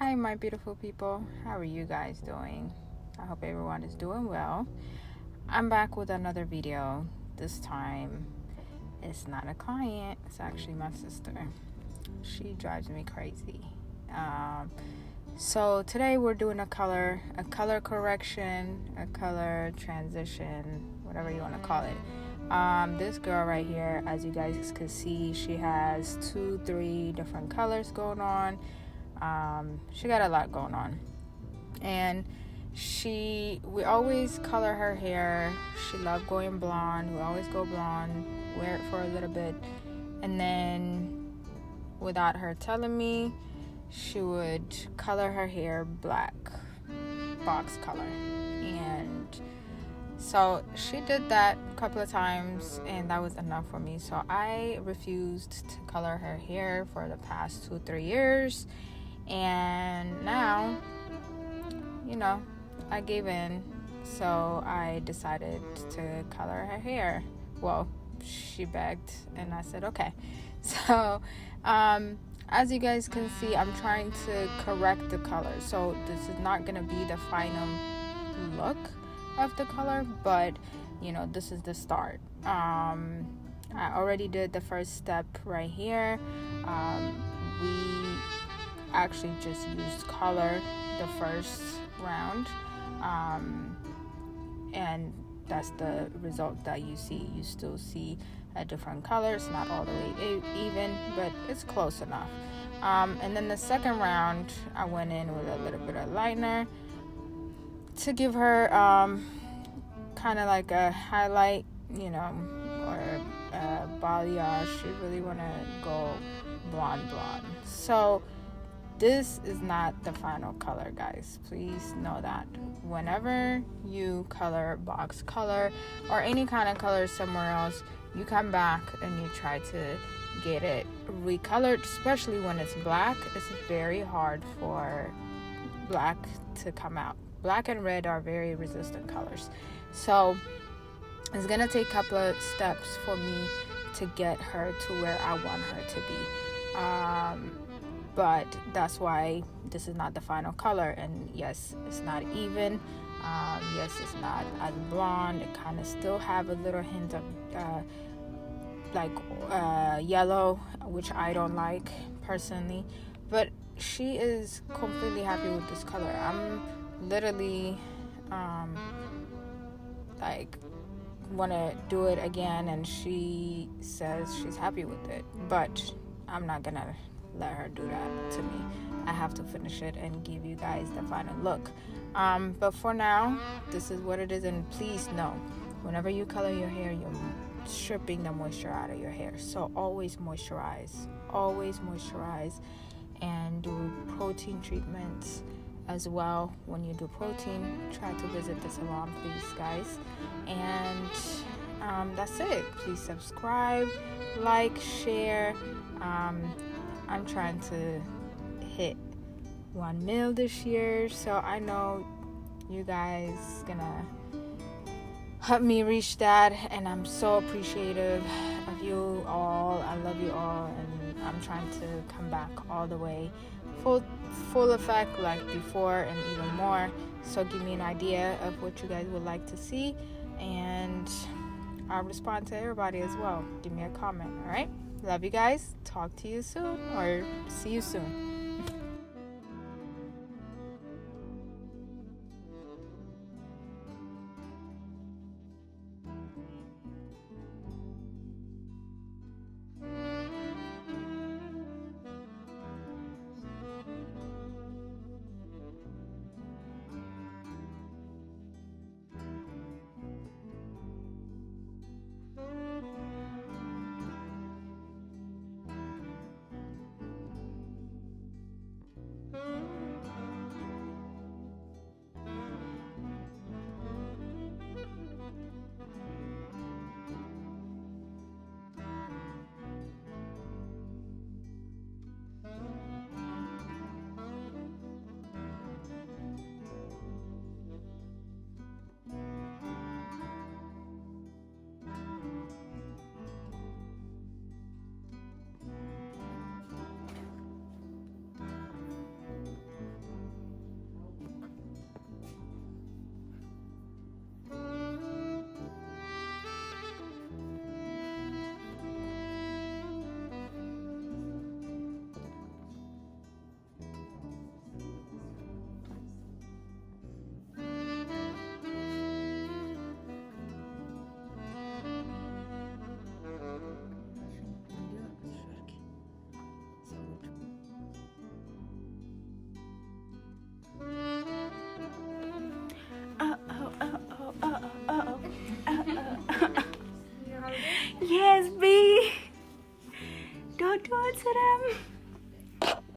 Hi, my beautiful people. How are you guys doing? I hope everyone is doing well. I'm back with another video. This time, it's not a client, it's actually my sister. She drives me crazy. So today we're doing a color correction, a color transition, whatever you want to call it. This girl right here, as you guys can see, she has 3 different colors going on. She got a lot going on, and we always color her hair. She loved going blonde. We always go blonde, wear it for a little bit, and then without her telling me, she would color her hair black, box color. And so she did that a couple of times, and that was enough for me. So I refused to color her hair for the past 2-3 years. And now, I gave in, so I decided to color her hair. Well, she begged, and I said, okay. So, as you guys can see, I'm trying to correct the color. So this is not going to be the final look of the color, but, this is the start. I already did the first step right here. We actually just used color the first round, and that's the result that you see. You still see a different color. It's not all the way even, but it's close enough. And then the second round, I went in with a little bit of lightener to give her kind of like a highlight, or a balayage. You really want to go blonde. So this is not the final color, guys. Please know that. Whenever you color box color or any kind of color somewhere else, you come back and you try to get it recolored, especially when it's black. It's very hard for black to come out. Black and red are very resistant colors. So it's gonna take a couple of steps for me to get her to where I want her to be. But that's why this is not the final color. And yes, it's not even. Yes, it's not as blonde. It kind of still have a little hint of yellow, which I don't like personally. But she is completely happy with this color. I'm literally want to do it again, and she says she's happy with it. But I'm not gonna let her do that to me. I have to finish it and give you guys the final look. But for now, this is what it is. And please know, whenever you color your hair, you're stripping the moisture out of your hair. So always moisturize, and do protein treatments as well. When you do protein, try to visit the salon, please, guys. And that's it. Please subscribe, like, share. I'm trying to hit 1 mil this year, so I know you guys gonna help me reach that, and I'm so appreciative of you all. I love you all, and I'm trying to come back all the way full effect like before and even more. So give me an idea of what you guys would like to see, and I'll respond to everybody as well. Give me a comment. All right, love you guys. Talk to you soon, or see you soon.